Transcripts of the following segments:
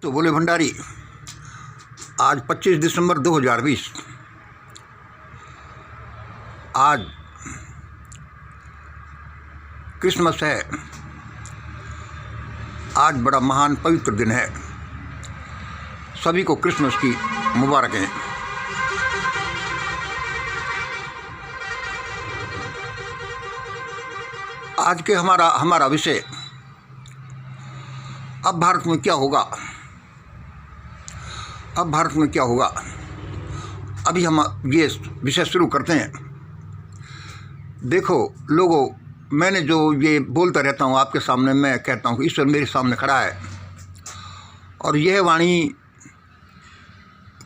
तो बोले भंडारी, आज 25 दिसंबर 2020, आज क्रिसमस है। आज बड़ा महान पवित्र दिन है। सभी को क्रिसमस की मुबारकें। आज के हमारा विषय, अब भारत में क्या होगा। अब भारत में क्या होगा, अभी हम ये विषय शुरू करते हैं। देखो लोगों, मैंने जो ये बोलता रहता हूँ आपके सामने, मैं कहता हूँ कि ईश्वर मेरे सामने खड़ा है और यह वाणी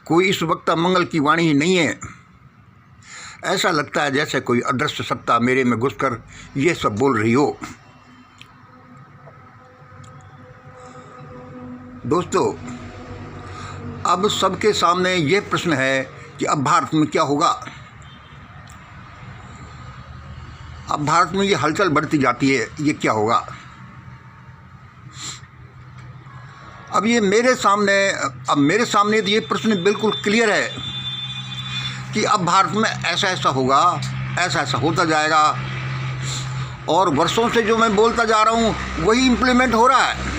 कोई इस वक्त मंगल की वाणी ही नहीं है। ऐसा लगता है जैसे कोई अदृश्य सत्ता मेरे में घुसकर ये सब बोल रही हो। दोस्तों, अब सबके सामने ये प्रश्न है कि अब भारत में क्या होगा। अब भारत में ये हलचल बढ़ती जाती है, ये क्या होगा। अब मेरे सामने तो ये प्रश्न बिल्कुल क्लियर है कि अब भारत में ऐसा ऐसा होगा, ऐसा ऐसा होता जाएगा। और वर्षों से जो मैं बोलता जा रहा हूँ वही इम्प्लीमेंट हो रहा है।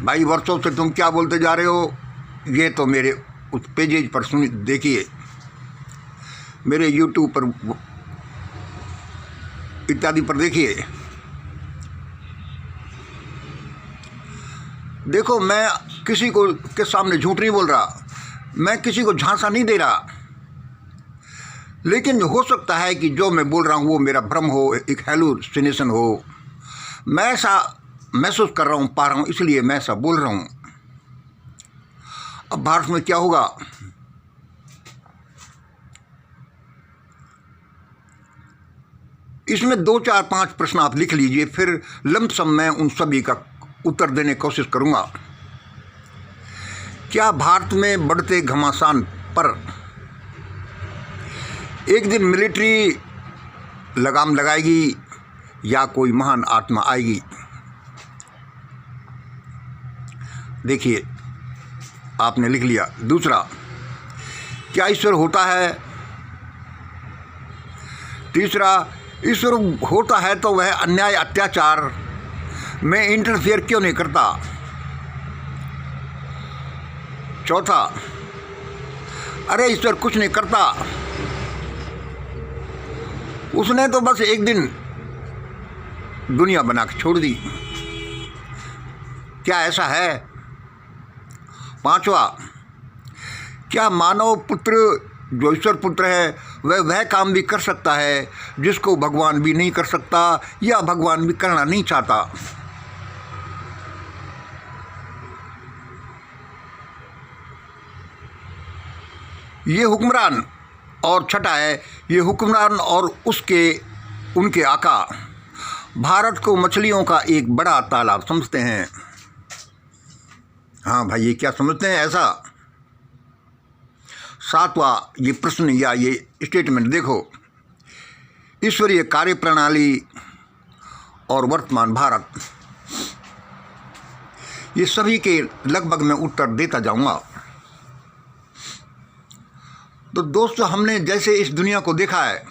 भाई, वर्षों से तुम क्या बोलते जा रहे हो, ये तो मेरे उस पेजेज पर देखिए, मेरे यूट्यूब पर इत्यादि पर देखिए। देखो, मैं किसी को के सामने झूठ नहीं बोल रहा, मैं किसी को झांसा नहीं दे रहा, लेकिन हो सकता है कि जो मैं बोल रहा हूँ वो मेरा भ्रम हो, एक हैलुसिनेशन हो। मैं ऐसा महसूस कर रहा हूँ, पा रहा हूँ, इसलिए मैं ऐसा बोल रहा हूँ। अब भारत में क्या होगा, इसमें 2, 4, 5 प्रश्न आप लिख लीजिए, फिर लमसम मैं उन सभी का उत्तर देने की कोशिश करूंगा। क्या भारत में बढ़ते घमासान पर एक दिन मिलिट्री लगाम लगाएगी या कोई महान आत्मा आएगी। देखिए, आपने लिख लिया। दूसरा, क्या ईश्वर होता है। तीसरा, ईश्वर होता है तो वह अन्याय अत्याचार में इंटरफेयर क्यों नहीं करता। चौथा, अरे ईश्वर कुछ नहीं करता, उसने तो बस एक दिन दुनिया बना के छोड़ दी। क्या ऐसा है। पांचवा, क्या मानव पुत्र जो ईश्वर पुत्र है वह काम भी कर सकता है जिसको भगवान भी नहीं कर सकता या भगवान भी करना नहीं चाहता। ये हुक्मरान, और छठा है, ये हुक्मरान और उनके आका भारत को मछलियों का एक बड़ा तालाब समझते हैं। हाँ भाई, ये क्या समझते हैं ऐसा। सातवां, ये प्रश्न या ये स्टेटमेंट देखो, ईश्वरीय कार्य प्रणाली और वर्तमान भारत, ये सभी के लगभग मैं उत्तर देता जाऊंगा। तो दोस्तों, हमने जैसे इस दुनिया को देखा है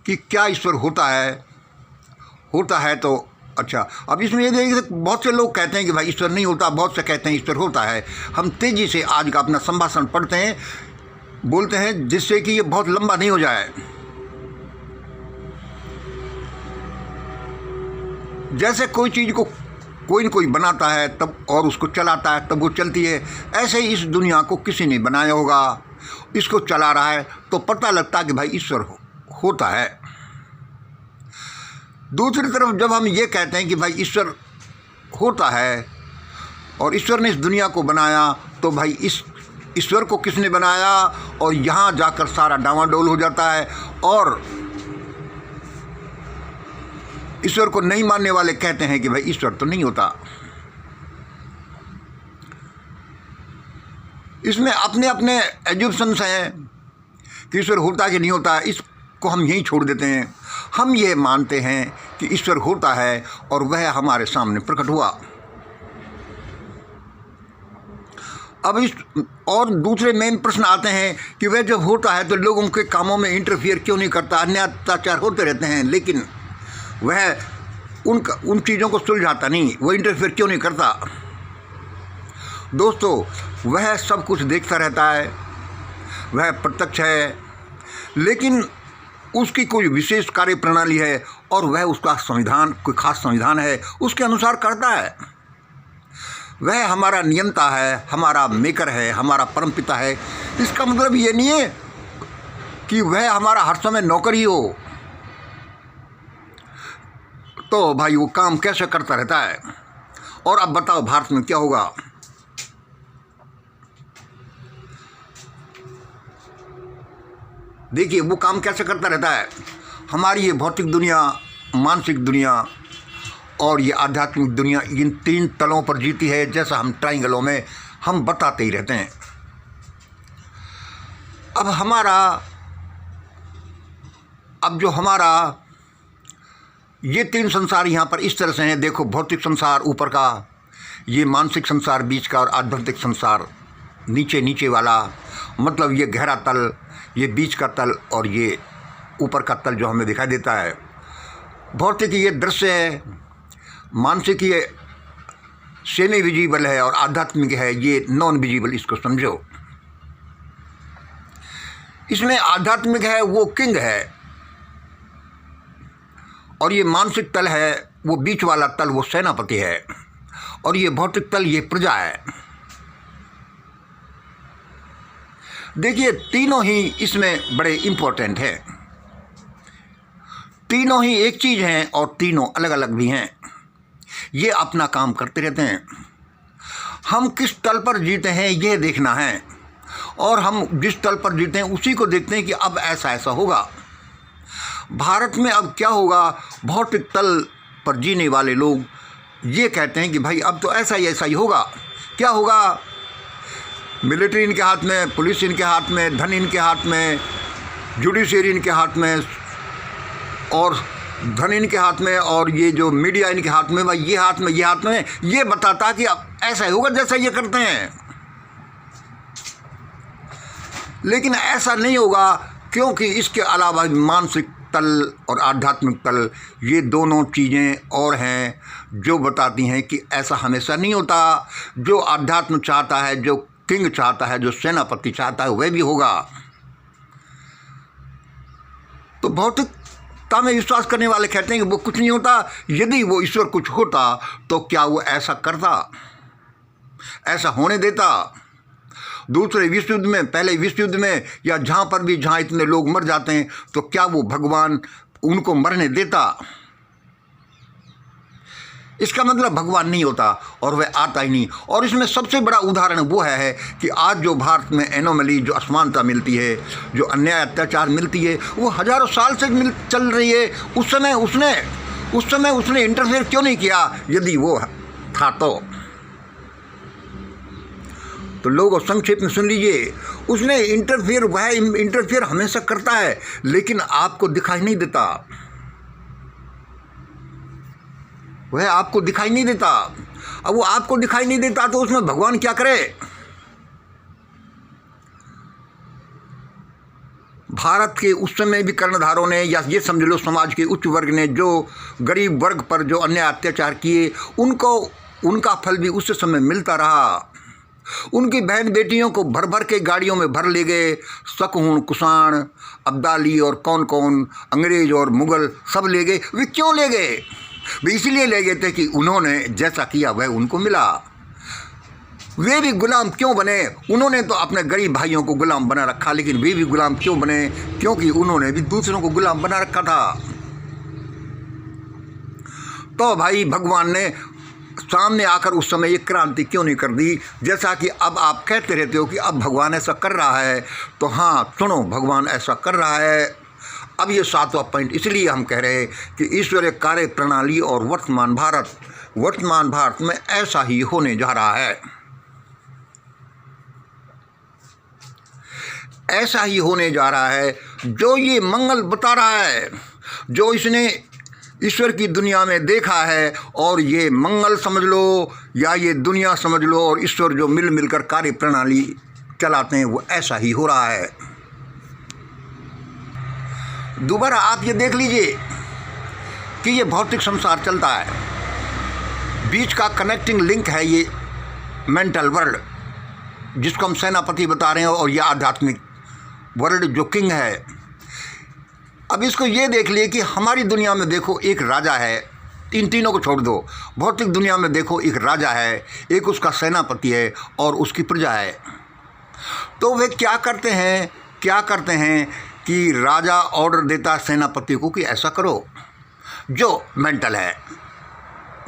कि क्या ईश्वर होता है तो अच्छा। अब इसमें ये देखिए, बहुत से लोग कहते हैं कि भाई ईश्वर नहीं होता, बहुत से कहते हैं ईश्वर होता है। हम तेजी से आज का अपना संभाषण पढ़ते हैं, बोलते हैं, जिससे कि ये बहुत लंबा नहीं हो जाए। जैसे कोई चीज़ को कोई न कोई बनाता है तब और उसको चलाता है तब वो चलती है, ऐसे ही इस दुनिया को किसी ने बनाया होगा, इसको चला रहा है, तो पता लगता है कि भाई ईश्वर होता है। दूसरी तरफ जब हम ये कहते हैं कि भाई ईश्वर होता है और ईश्वर ने इस दुनिया को बनाया, तो भाई इस ईश्वर को किसने बनाया, और यहाँ जाकर सारा डावाडोल हो जाता है। और ईश्वर को नहीं मानने वाले कहते हैं कि भाई ईश्वर तो नहीं होता। इसमें अपने अपने एज्यूम्शंस हैं कि ईश्वर होता कि नहीं होता, इसको हम यहीं छोड़ देते हैं। हम ये मानते हैं कि ईश्वर होता है और वह हमारे सामने प्रकट हुआ। अब इस और दूसरे मेन प्रश्न आते हैं कि वह जब होता है तो लोगों के कामों में इंटरफियर क्यों नहीं करता, अन्य अत्याचार होते रहते हैं लेकिन वह उन चीज़ों को सुलझाता नहीं, वो इंटरफियर क्यों नहीं करता। दोस्तों, वह सब कुछ देखता रहता है, वह प्रत्यक्ष है, लेकिन उसकी कोई विशेष कार्य प्रणाली है और वह उसका संविधान, कोई खास संविधान है, उसके अनुसार करता है। वह हमारा नियंता है, हमारा मेकर है, हमारा परमपिता है। इसका मतलब ये नहीं है कि वह हमारा हर समय नौकर ही हो। तो भाई वो काम कैसे करता रहता है। और अब बताओ भारत में क्या होगा। देखिए वो काम कैसे करता रहता है। हमारी ये भौतिक दुनिया, मानसिक दुनिया और ये आध्यात्मिक दुनिया इन 3 तलों पर जीती है, जैसा हम ट्राइंगलों में हम बताते ही रहते हैं। अब जो हमारा ये 3 संसार यहाँ पर इस तरह से हैं। देखो, भौतिक संसार ऊपर का, ये मानसिक संसार बीच का और आध्यात्मिक संसार नीचे वाला, मतलब ये गहरा तल, ये बीच का तल और ये ऊपर का तल जो हमें दिखाई देता है। भौतिक ये दृश्य है, मानसिक ये सेमी विजिबल है और आध्यात्मिक है ये नॉन विजिबल। इसको समझो। इसमें आध्यात्मिक है वो किंग है और ये मानसिक तल है, वो बीच वाला तल वो सेनापति है और ये भौतिक तल ये प्रजा है। देखिए तीनों ही इसमें बड़े इम्पोर्टेंट हैं। तीनों ही एक चीज़ हैं और तीनों अलग अलग भी हैं। ये अपना काम करते रहते हैं। हम किस तल पर जीते हैं ये देखना है और हम जिस तल पर जीते हैं उसी को देखते हैं कि अब ऐसा ऐसा होगा। भारत में अब क्या होगा। भौतिक तल पर जीने वाले लोग ये कहते हैं कि भाई अब तो ऐसा ही होगा। क्या होगा। मिलिट्री इनके हाथ में, पुलिस इनके हाथ में, धन इनके हाथ में, जुडिशरी इनके हाथ में और धन इनके हाथ में और ये जो मीडिया इनके हाथ में, भाई ये हाथ में ये बताता कि अब ऐसा ही होगा जैसा ये करते हैं। लेकिन ऐसा नहीं होगा क्योंकि इसके अलावा मानसिक तल और आध्यात्मिक तल ये दोनों चीज़ें और हैं जो बताती हैं कि ऐसा हमेशा नहीं होता। जो आध्यात्म चाहता है, जो किंग चाहता है, जो सेनापति चाहता है वह भी होगा। तो भौतिकता में विश्वास करने वाले कहते हैं कि वो कुछ नहीं होता। यदि वो ईश्वर कुछ होता तो क्या वो ऐसा करता, ऐसा होने देता। दूसरे विश्व युद्ध में, पहले विश्व युद्ध में या जहाँ इतने लोग मर जाते हैं तो क्या वो भगवान उनको मरने देता। इसका मतलब भगवान नहीं होता और वह आता ही नहीं। और इसमें सबसे बड़ा उदाहरण वो है कि आज जो भारत में एनोमली, जो असमानता मिलती है, जो अन्याय अत्याचार मिलती है, वो हजारों साल से चल रही है। उस समय उसने इंटरफेयर क्यों नहीं किया। यदि वो था तो लोग संक्षेप में सुन लीजिए। उसने इंटरफेयर हमेशा करता है लेकिन आपको दिखाई नहीं देता। वह आपको दिखाई नहीं देता। अब वो आपको दिखाई नहीं देता तो उसमें भगवान क्या करे। भारत के उस समय भी कर्णधारों ने, या ये समझ लो समाज के उच्च वर्ग ने, जो गरीब वर्ग पर जो अन्याय अत्याचार किए, उनका फल भी उस समय मिलता रहा। उनकी बहन बेटियों को भर भर के गाड़ियों में भर ले गए। शकहुण, कुषाण, अब्दाली और कौन अंग्रेज और मुगल सब ले गए। वे क्यों ले गए। वे इसलिए ले गए थे कि उन्होंने जैसा किया वह उनको मिला। वे भी गुलाम क्यों बने। उन्होंने तो अपने गरीब भाइयों को गुलाम बना रखा, लेकिन वे भी गुलाम क्यों बने, क्योंकि उन्होंने भी दूसरों को गुलाम बना रखा था। तो भाई भगवान ने सामने आकर उस समय ये क्रांति क्यों नहीं कर दी। जैसा कि अब आप कहते रहते हो कि अब भगवान ऐसा कर रहा है, तो हाँ सुनो, भगवान ऐसा कर रहा है। अब ये 7वां पॉइंट इसलिए हम कह रहे हैं कि ईश्वरीय कार्य प्रणाली और वर्तमान भारत में ऐसा ही होने जा रहा है। ऐसा ही होने जा रहा है। जो ये मंगल बता रहा है, जो इसने ईश्वर की दुनिया में देखा है, और ये मंगल समझ लो या ये दुनिया समझ लो, और ईश्वर जो मिल मिलकर कार्य प्रणाली चलाते हैं वो ऐसा ही हो रहा है। दोबारा आप ये देख लीजिए कि ये भौतिक संसार चलता है, बीच का कनेक्टिंग लिंक है ये मेंटल वर्ल्ड जिसको हम सेनापति बता रहे हैं, और ये आध्यात्मिक वर्ल्ड जो किंग है। अब इसको ये देख लिए कि हमारी दुनिया में देखो एक राजा है, इन तीनों को छोड़ दो, भौतिक दुनिया में देखो एक राजा है, एक उसका सेनापति है और उसकी प्रजा है। तो वे क्या करते हैं कि राजा ऑर्डर देता है सेनापति को कि ऐसा करो, जो मेंटल है,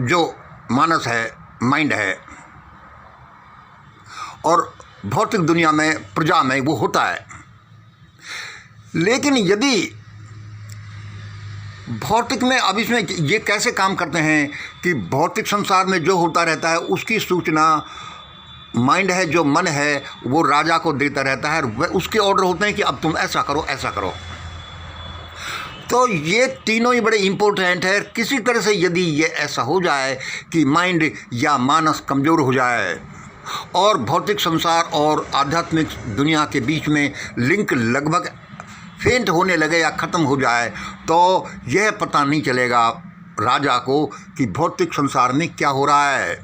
जो मानस है, माइंड है, और भौतिक दुनिया में प्रजा में वो होता है। लेकिन यदि भौतिक में, अब इसमें ये कैसे काम करते हैं कि भौतिक संसार में जो होता रहता है उसकी सूचना माइंड है, जो मन है, वो राजा को देता रहता है, वह उसके ऑर्डर होते हैं कि अब तुम ऐसा करो, ऐसा करो। तो ये तीनों ही बड़े इम्पोर्टेंट है। किसी तरह से यदि ये ऐसा हो जाए कि माइंड या मानस कमज़ोर हो जाए और भौतिक संसार और आध्यात्मिक दुनिया के बीच में लिंक लगभग फेंट होने लगे या ख़त्म हो जाए, तो यह पता नहीं चलेगा राजा को कि भौतिक संसार में क्या हो रहा है।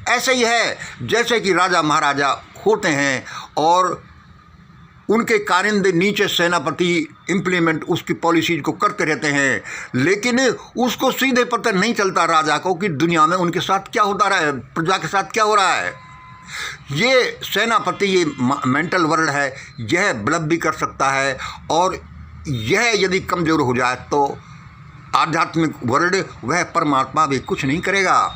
ऐसे ही है जैसे कि राजा महाराजा होते हैं और उनके कारिंदे नीचे सेनापति इम्प्लीमेंट उसकी पॉलिसीज को करते रहते हैं, लेकिन उसको सीधे पता नहीं चलता राजा को कि दुनिया में उनके साथ क्या होता रहा है, प्रजा के साथ क्या हो रहा है। ये सेनापति, ये मेंटल वर्ल्ड है, यह ब्लब भी कर सकता है, और यह यदि कमज़ोर हो जाए तो आध्यात्मिक वर्ल्ड, वह परमात्मा भी कुछ नहीं करेगा।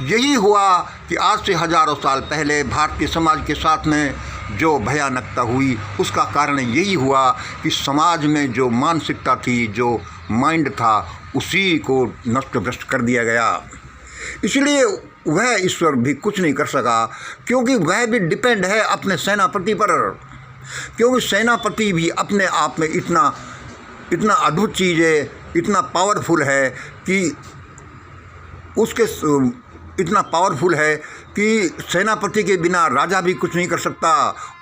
यही हुआ कि आज से हजारों साल पहले भारतीय समाज के साथ में जो भयानकता हुई, उसका कारण यही हुआ कि समाज में जो मानसिकता थी, जो माइंड था, उसी को नष्ट भ्रष्ट कर दिया गया। इसलिए वह ईश्वर भी कुछ नहीं कर सका, क्योंकि वह भी डिपेंड है अपने सेनापति पर, क्योंकि सेनापति भी अपने आप में इतना अद्भुत चीज़ है, इतना पावरफुल है कि उसके इतना पावरफुल है कि सेनापति के बिना राजा भी कुछ नहीं कर सकता,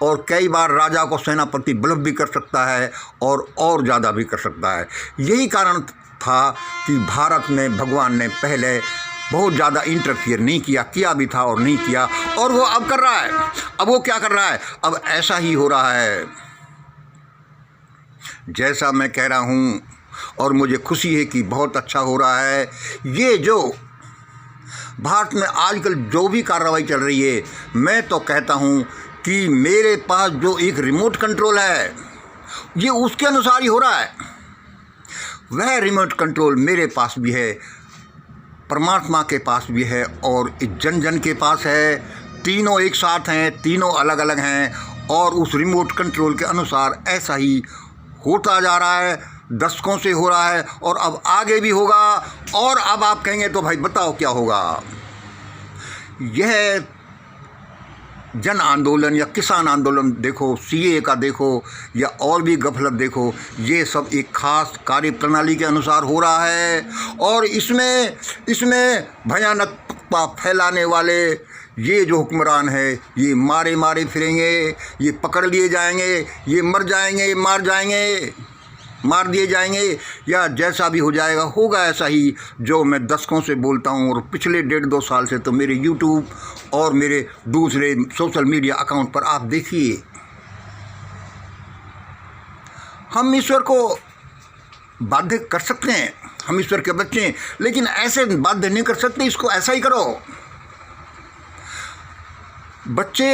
और कई बार राजा को सेनापति ब्लफ भी कर सकता है और ज़्यादा भी कर सकता है। यही कारण था कि भारत में भगवान ने पहले बहुत ज़्यादा इंटरफियर नहीं किया भी था और नहीं किया, और वो अब कर रहा है। अब वो क्या कर रहा है, अब ऐसा ही हो रहा है जैसा मैं कह रहा हूँ, और मुझे खुशी है कि बहुत अच्छा हो रहा है। ये जो भारत में आजकल जो भी कार्रवाई चल रही है, मैं तो कहता हूँ कि मेरे पास जो एक रिमोट कंट्रोल है, ये उसके अनुसार ही हो रहा है। वह रिमोट कंट्रोल मेरे पास भी है, परमात्मा के पास भी है, और जन जन के पास है। तीनों एक साथ हैं, तीनों अलग अलग हैं, और उस रिमोट कंट्रोल के अनुसार ऐसा ही होता जा रहा है, दशकों से हो रहा है, और अब आगे भी होगा। और अब आप कहेंगे तो भाई बताओ क्या होगा। यह जन आंदोलन या किसान आंदोलन देखो, सीए का देखो, या और भी गफलत देखो, ये सब एक खास कार्य प्रणाली के अनुसार हो रहा है। और इसमें भयानकता फैलाने वाले ये जो हुक्मरान है, ये मारे मारे फिरेंगे, ये पकड़ लिए जाएंगे, ये मर जाएंगे, मार दिए जाएंगे, या जैसा भी हो जाएगा होगा ऐसा ही, जो मैं दशकों से बोलता हूँ। और पिछले 1.5-2 साल से तो मेरे यूट्यूब और मेरे दूसरे सोशल मीडिया अकाउंट पर आप देखिए। हम ईश्वर को बाध्य कर सकते हैं, हम ईश्वर के बच्चे हैं, लेकिन ऐसे बाध्य नहीं कर सकते इसको ऐसा ही करो। बच्चे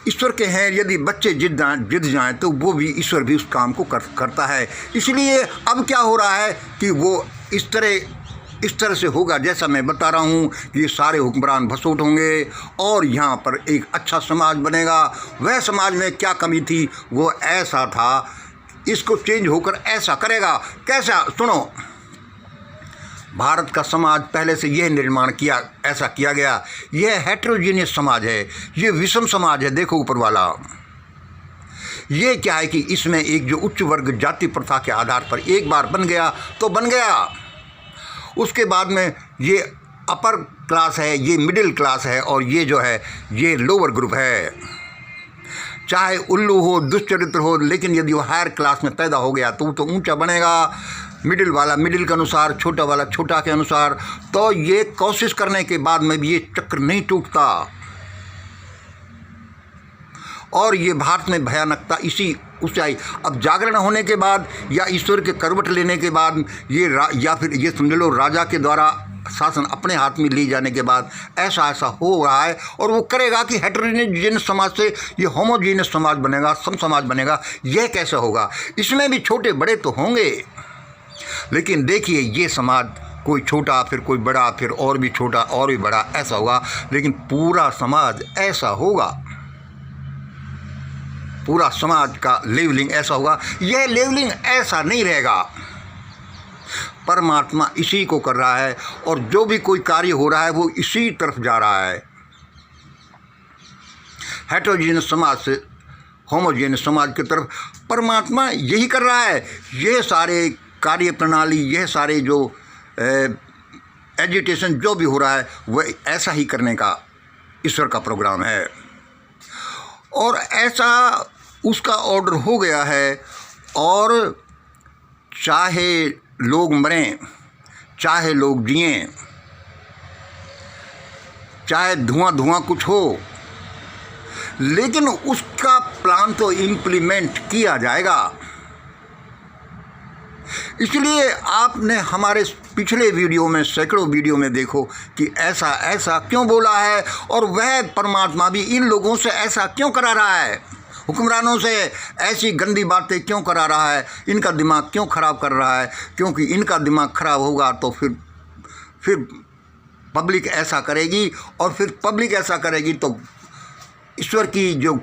ईश्वर के हैं, यदि बच्चे जिद जाएं तो वो भी ईश्वर भी उस काम को करता है। इसलिए अब क्या हो रहा है कि वो इस तरह से होगा जैसा मैं बता रहा हूँ कि ये सारे हुक्मरान भसोट होंगे और यहाँ पर एक अच्छा समाज बनेगा। वह समाज में क्या कमी थी वो ऐसा था, इसको चेंज होकर ऐसा करेगा। कैसा, सुनो, भारत का समाज पहले से यह निर्माण ऐसा किया गया, यह हेटेरोजीनियस समाज है, ये विषम समाज है। देखो ऊपर वाला, ये क्या है कि इसमें एक जो उच्च वर्ग जाति प्रथा के आधार पर एक बार बन गया तो बन गया, उसके बाद में ये अपर क्लास है, ये मिडिल क्लास है, और ये जो है ये लोअर ग्रुप है। चाहे उल्लू हो, दुष्चरित्र हो, लेकिन यदि वो हायर क्लास में पैदा हो गया तो ऊंचा बनेगा। मिडिल वाला मिडिल के अनुसार, छोटा वाला छोटा के अनुसार। तो ये कोशिश करने के बाद में भी ये चक्र नहीं टूटता। और ये भारत में भयानकता इसी उससे आई। अब जागरण होने के बाद या ईश्वर के करवट लेने के बाद ये या फिर ये समझ लो राजा के द्वारा शासन अपने हाथ में ले जाने के बाद ऐसा हो रहा है। और वो करेगा कि हेटेरोजेनियस समाज से ये होमोजेनियस समाज बनेगा, सम समाज बनेगा। यह कैसे होगा? इसमें भी छोटे बड़े तो होंगे, लेकिन देखिए ये समाज कोई छोटा, फिर कोई बड़ा, फिर और भी छोटा और भी बड़ा, ऐसा होगा। लेकिन पूरा समाज ऐसा होगा, पूरा समाज का लेवलिंग ऐसा होगा। यह लेवलिंग ऐसा नहीं रहेगा। परमात्मा इसी को कर रहा है, और जो भी कोई कार्य हो रहा है वो इसी तरफ जा रहा है। हेटेरोजेनियस समाज से होमोजेनियस समाज की तरफ परमात्मा यही कर रहा है। यह सारे कार्य प्रणाली, यह सारे जो एजिटेशन जो भी हो रहा है वह ऐसा ही करने का ईश्वर का प्रोग्राम है। और ऐसा उसका ऑर्डर हो गया है। और चाहे लोग मरें, चाहे लोग जिएं, चाहे धुआं कुछ हो, लेकिन उसका प्लान तो इम्प्लीमेंट किया जाएगा। इसलिए आपने हमारे पिछले वीडियो में, सैकड़ों वीडियो में देखो कि ऐसा ऐसा क्यों बोला है, और वह परमात्मा भी इन लोगों से ऐसा क्यों करा रहा है, हुक्मरानों से ऐसी गंदी बातें क्यों करा रहा है, इनका दिमाग क्यों ख़राब कर रहा है। क्योंकि इनका दिमाग ख़राब होगा तो फिर पब्लिक ऐसा करेगी, और फिर पब्लिक ऐसा करेगी तो ईश्वर की जो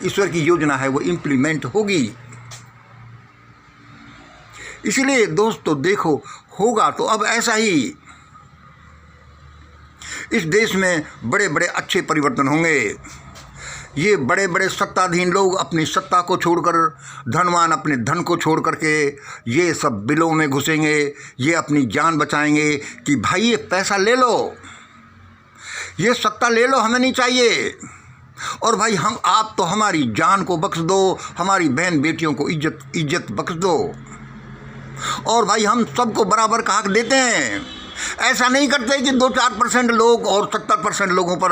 ईश्वर की योजना है वो इम्प्लीमेंट होगी। इसलिए दोस्तों देखो, होगा तो अब ऐसा ही। इस देश में बड़े बड़े अच्छे परिवर्तन होंगे। ये बड़े बड़े सत्ताधीन लोग अपनी सत्ता को छोड़कर, धनवान अपने धन को छोड़ करके ये सब बिलों में घुसेंगे। ये अपनी जान बचाएंगे कि भाई ये पैसा ले लो, ये सत्ता ले लो, हमें नहीं चाहिए। और भाई आप तो हमारी जान को बख्श दो, हमारी बहन बेटियों को इज्जत बख्श दो। और भाई हम सबको बराबर का हक देते हैं। ऐसा नहीं करते कि 2-4% लोग और 70% लोगों पर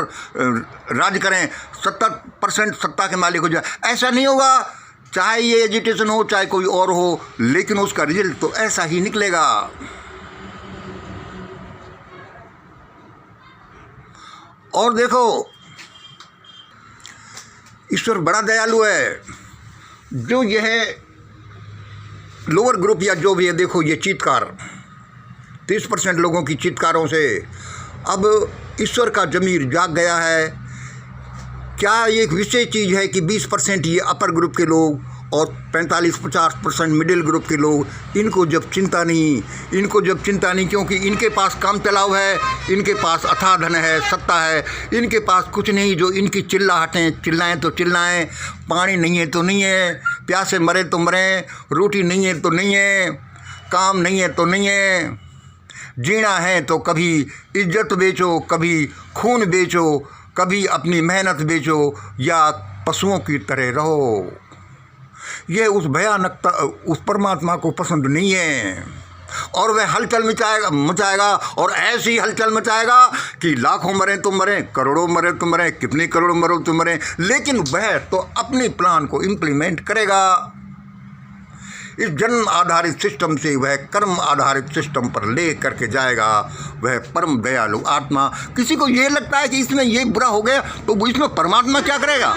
राज करें, 70% सत्ता के मालिक हो जाए। ऐसा नहीं होगा। चाहे ये एजिटेशन हो, चाहे कोई और हो, लेकिन उसका रिजल्ट तो ऐसा ही निकलेगा। और देखो, ईश्वर बड़ा दयालु है। जो यह लोअर ग्रुप या जो भी है, देखो ये चीत्कार, 30% लोगों की चीत्कारों से अब ईश्वर का ज़मीर जाग गया है। क्या ये एक विशेष चीज़ है कि 20% ये अपर ग्रुप के लोग और 45-50% मिडिल ग्रुप के लोग, इनको जब चिंता नहीं, क्योंकि इनके पास काम चलाव है, इनके पास अथाह धन है, सत्ता है, इनके पास कुछ नहीं जो इनकी चिल्लाएं तो चिल्लाएं। पानी नहीं है तो नहीं है, प्यासे मरे तो मरें, रोटी नहीं है तो नहीं है, काम नहीं है तो नहीं है, जीना है तो कभी इज्जत बेचो, कभी खून बेचो, कभी अपनी मेहनत बेचो, या पशुओं की तरह रहो। ये उस भयानकता, उस परमात्मा को पसंद नहीं है। और वह हलचल मचाएगा और ऐसी हलचल मचाएगा कि लाखों मरे तो मरे, करोड़ों मरे तो मरे, कितने करोड़ मरो तो मरे, लेकिन वह तो अपने प्लान को इम्प्लीमेंट करेगा। इस जन्म आधारित सिस्टम से वह कर्म आधारित सिस्टम पर ले करके जाएगा। वह परम दयालु आत्मा। किसी को ये लगता है कि इसमें ये बुरा हो गया तो वो इसमें परमात्मा क्या करेगा।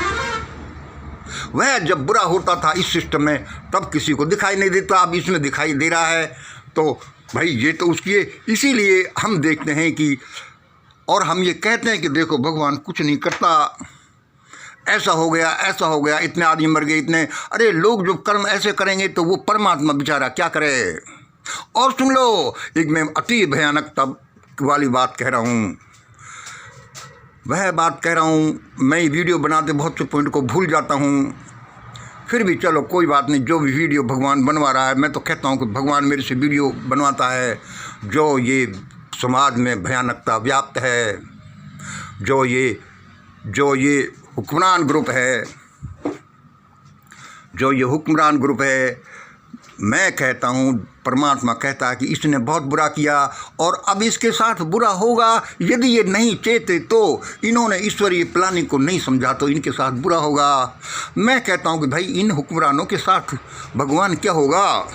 वह जब बुरा होता था इस सिस्टम में तब किसी को दिखाई नहीं देता, अब इसमें दिखाई दे रहा है। तो भाई ये तो उसकी, इसीलिए हम देखते हैं कि, और हम ये कहते हैं कि देखो भगवान कुछ नहीं करता, ऐसा हो गया, इतने आदमी मर गए, इतने, अरे लोग जो कर्म ऐसे करेंगे तो वो परमात्मा बेचारा क्या करे। और सुन लो, एक मैं अति भयानकता वाली बात कह रहा हूँ, मैं वीडियो बनाते बहुत से पॉइंट को भूल जाता हूँ, फिर भी चलो कोई बात नहीं, जो भी वीडियो भगवान बनवा रहा है, मैं तो कहता हूँ कि भगवान मेरे से वीडियो बनवाता है। जो ये समाज में भयानकता व्याप्त है, जो ये हुक्मरान ग्रुप है, मैं कहता हूँ, परमात्मा कहता है कि इसने बहुत बुरा किया और अब इसके साथ बुरा होगा। यदि ये नहीं चेते तो, इन्होंने ईश्वरीय प्लानिंग को नहीं समझा तो इनके साथ बुरा होगा। मैं कहता हूँ कि भाई इन हुक्मरानों के साथ भगवान क्या होगा।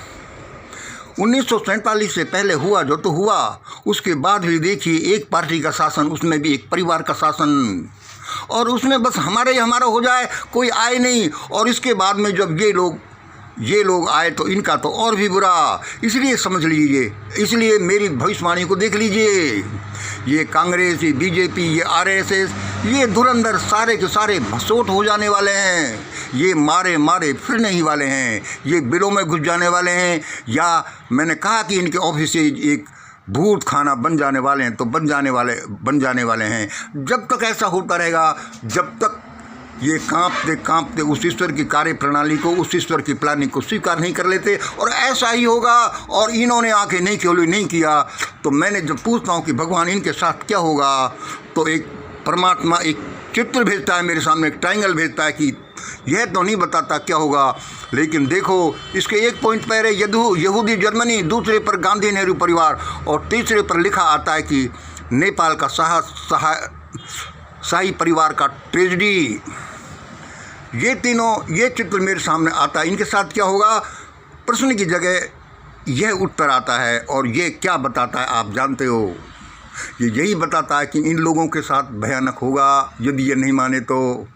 1947 से पहले हुआ जो तो हुआ, उसके बाद भी देखिए एक पार्टी का शासन, उसमें भी एक परिवार का शासन, और उसमें बस हमारा हो जाए, कोई आए नहीं। और इसके बाद में जब ये लोग आए तो इनका तो और भी बुरा। इसलिए समझ लीजिए, इसलिए मेरी भविष्यवाणी को देख लीजिए। ये कांग्रेस, ये बीजेपी, ये आरएसएस, ये धुरंधर सारे के सारे भसोट हो जाने वाले हैं। ये मारे फिरने ही वाले हैं, ये बिलों में घुस जाने वाले हैं, या मैंने कहा कि इनके ऑफिस से एक भूत खाना बन जाने वाले हैं, तो बन जाने वाले हैं। जब तक ऐसा होता रहेगा, जब तक ये कांपते उस ईश्वर की कार्य प्रणाली को, उस ईश्वर की प्लानिंग को स्वीकार नहीं कर लेते, और ऐसा ही होगा। और इन्होंने आके नहीं किया, तो मैंने जब पूछता हूँ कि भगवान इनके साथ क्या होगा, तो एक परमात्मा एक चित्र भेजता है मेरे सामने, एक ट्रायंगल भेजता है कि यह तो नहीं बताता क्या होगा, लेकिन देखो इसके एक पॉइंट पर है यहूदी जर्मनी, दूसरे पर गांधी नेहरू परिवार, और तीसरे पर लिखा आता है कि नेपाल का शाही परिवार का ट्रेजेडी। ये चित्र मेरे सामने आता है। इनके साथ क्या होगा, प्रश्न की जगह यह उत्तर आता है, और ये क्या बताता है आप जानते हो। ये यही बताता है कि इन लोगों के साथ भयानक होगा। यदि ये नहीं माने तो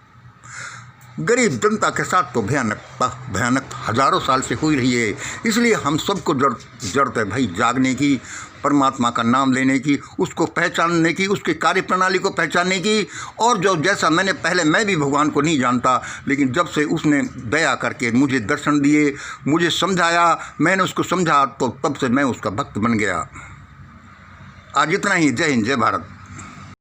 गरीब जनता के साथ तो भयानक हजारों साल से हो ही रही है। इसलिए हम सबको जरूरत है भाई जागने की, परमात्मा का नाम लेने की, उसको पहचानने की, उसके कार्य प्रणाली को पहचानने की। और जो जैसा मैं भी भगवान को नहीं जानता, लेकिन जब से उसने दया करके मुझे दर्शन दिए, मुझे समझाया, मैंने उसको समझा, तो तब से मैं उसका भक्त बन गया। आज इतना ही। जय हिंद, जय भारत।